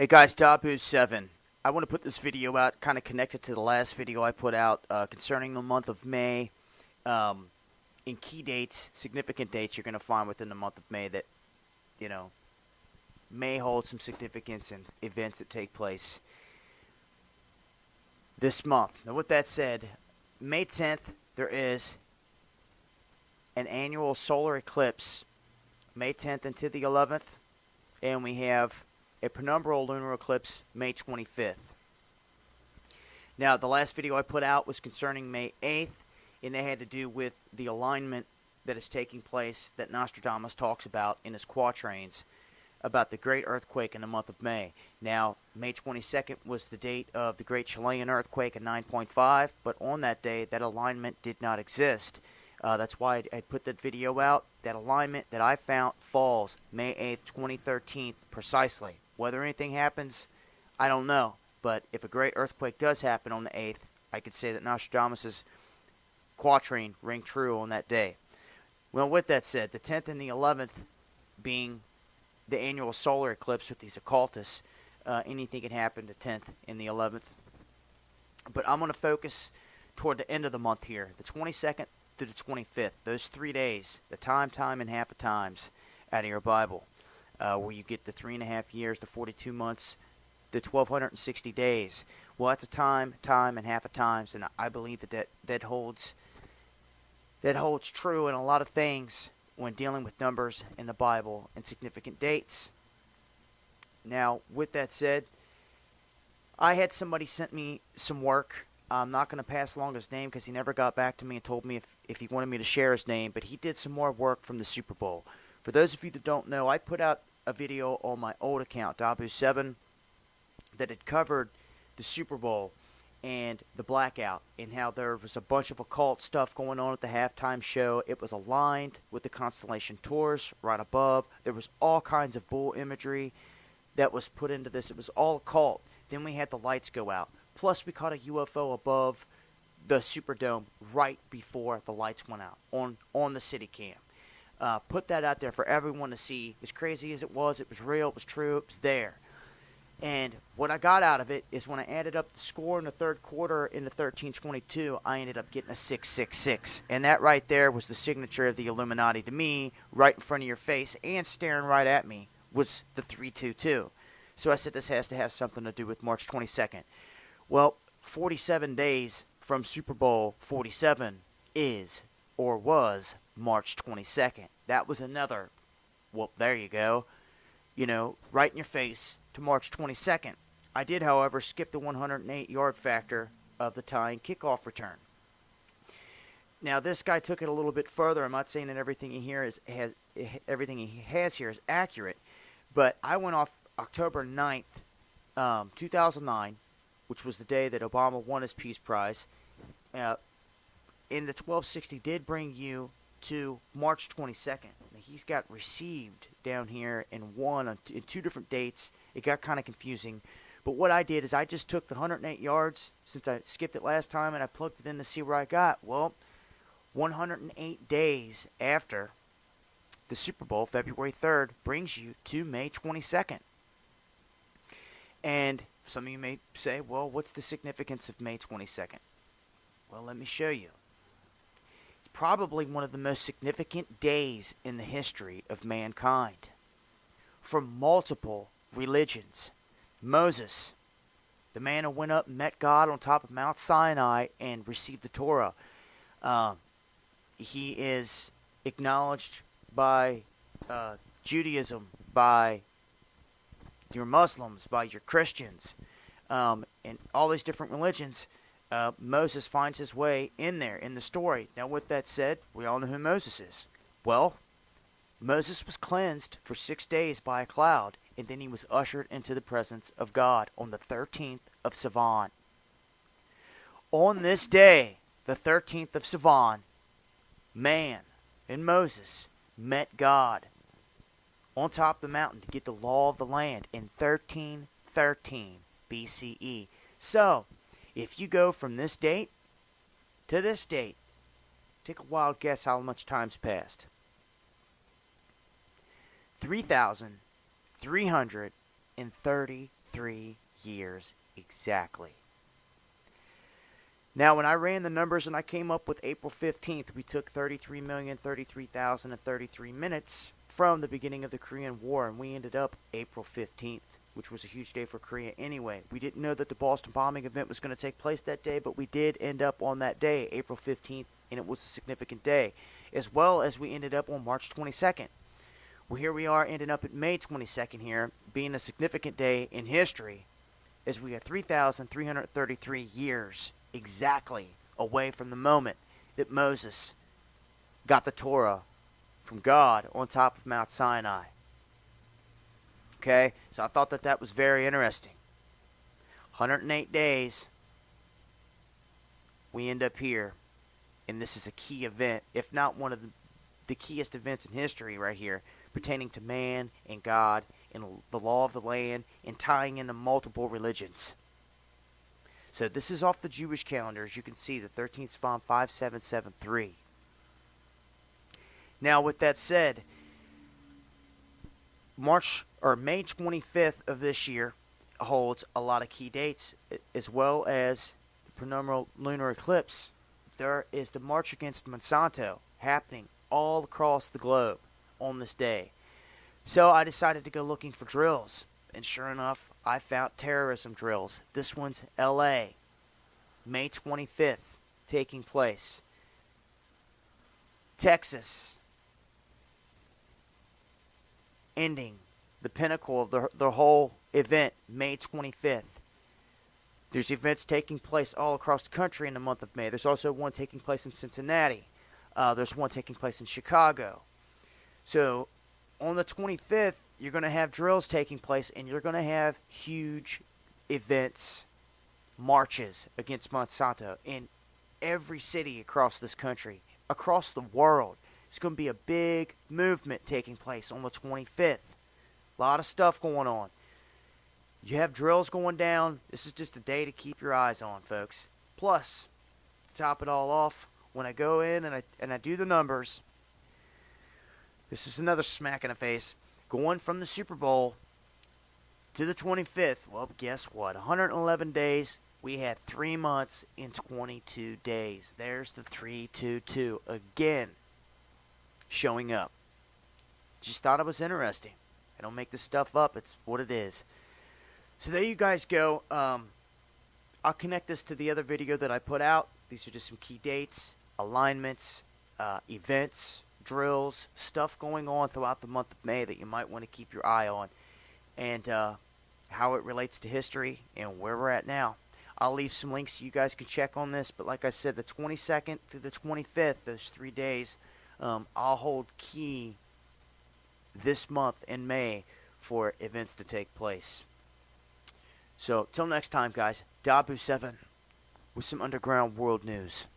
Hey guys, Dabu7. I want to put this video out kind of connected to the last video I put out concerning the month of May. In key dates, significant dates you're going to find within the month of May that, may hold some significance in events that take place this month. Now with that said, May 10th there is an annual solar eclipse, May 10th into the 11th, and we have a penumbral lunar eclipse May 25th. Now, the last video I put out was concerning May 8th, and they had to do with the alignment that is taking place that Nostradamus talks about in his quatrains about the great earthquake in the month of May. Now, May 22nd was the date of the great Chilean earthquake at 9.5, but on that day, that alignment did not exist. That's why I put that video out. That alignment that I found falls May 8th, 2013, precisely. Whether anything happens, I don't know. But if a great earthquake does happen on the 8th, I could say that Nostradamus' quatrain rang true on that day. Well, with that said, the 10th and the 11th being the annual solar eclipse with these occultists, anything can happen the 10th and the 11th. But I'm going to focus toward the end of the month here, the 22nd to the 25th, those 3 days, the time, and half of times out of your Bible. Where you get the 3.5 years, the 42 months, the 1,260 days. Well, that's a time, and half a times, and I believe that holds true in a lot of things when dealing with numbers in the Bible and significant dates. Now, with that said, I had somebody sent me some work. I'm not going to pass along his name because he never got back to me and told me if he wanted me to share his name, but he did some more work from the Super Bowl. For those of you that don't know, I put out a video on my old account, Dabu7, that had covered the Super Bowl and the blackout and how there was a bunch of occult stuff going on at the halftime show. It was aligned with the constellation Taurus right above. There was all kinds of bull imagery that was put into this. It was all occult. Then we had the lights go out. Plus we caught a UFO above the Superdome right before the lights went out on the city cam. Put that out there for everyone to see. As crazy as it was real, it was true, it was there. And what I got out of it is when I added up the score in the third quarter in the 13-22, I ended up getting a 666. And that right there was the signature of the Illuminati to me, right in front of your face and staring right at me, was the 322. So I said this has to have something to do with March 22nd. Well, 47 days from Super Bowl 47 is, or was, March 22nd. That was another, well, there you go, right in your face to March 22nd. I did, however, skip the 108-yard factor of the tying kickoff return. Now, this guy took it a little bit further. I'm not saying that everything he has here is accurate, but I went off October 9th, 2009, which was the day that Obama won his Peace Prize. In the 1260 did bring you to March 22nd. Now, he's got received down here in two different dates. It got kind of confusing. But what I did is I just took the 108 yards, since I skipped it last time, and I plugged it in to see where I got. Well, 108 days after the Super Bowl, February 3rd, brings you to May 22nd. And some of you may say, well, what's the significance of May 22nd? Well, let me show you. Probably one of the most significant days in the history of mankind. From multiple religions. Moses, the man who went up and met God on top of Mount Sinai and received the Torah. He is acknowledged by Judaism, by your Muslims, by your Christians, and all these different religions. Moses finds his way in there, in the story. Now, with that said, we all know who Moses is. Well, Moses was cleansed for 6 days by a cloud, and then he was ushered into the presence of God on the 13th of Sivan. On this day, the 13th of Sivan, man and Moses met God on top of the mountain to get the law of the land in 1313 BCE. So, if you go from this date to this date, take a wild guess how much time's passed. 3,333 3 years exactly. Now, when I ran the numbers and I came up with April 15th, we took 33,033,033 minutes from the beginning of the Korean War, and we ended up April 15th, which was a huge day for Korea anyway. We didn't know that the Boston bombing event was going to take place that day, but we did end up on that day, April 15th, and it was a significant day, as well as we ended up on March 22nd. Well, here we are ending up at May 22nd here, being a significant day in history, as we are 3,333 years exactly away from the moment that Moses got the Torah from God on top of Mount Sinai. Okay, so I thought that that was very interesting. 108 days, we end up here, and this is a key event, if not one of the keyest events in history right here, pertaining to man and God and the law of the land and tying into multiple religions. So this is off the Jewish calendar. As you can see, the 13th Svan 5773. Now, with that said, May 25th of this year holds a lot of key dates, as well as the penumbral lunar eclipse. There is the March Against Monsanto happening all across the globe on this day. So I decided to go looking for drills. And sure enough, I found terrorism drills. This one's LA, May 25th, taking place. Texas, ending the pinnacle of the whole event, May 25th. There's events taking place all across the country in the month of May. There's also one taking place in Cincinnati. There's one taking place in Chicago. So on the 25th, you're going to have drills taking place, and you're going to have huge events, marches against Monsanto in every city across this country, across the world. It's going to be a big movement taking place on the 25th. A lot of stuff going on. You have drills going down. This is just a day to keep your eyes on, folks. Plus, to top it all off, when I go in and I do the numbers, this is another smack in the face. Going from the Super Bowl to the 25th, well, guess what? 111 days. We had 3 months in 22 days. There's the 322 again showing up. Just thought it was interesting. I don't make this stuff up. It's what it is. So there you guys go. I'll connect this to the other video that I put out. These are just some key dates, alignments, events, drills, stuff going on throughout the month of May that you might want to keep your eye on, and how it relates to history and where we're at now. I'll leave some links so you guys can check on this, but like I said, the 22nd through the 25th, those 3 days, I'll hold key this month in May for events to take place. So, till next time, guys, Dabu7 with some underground world news.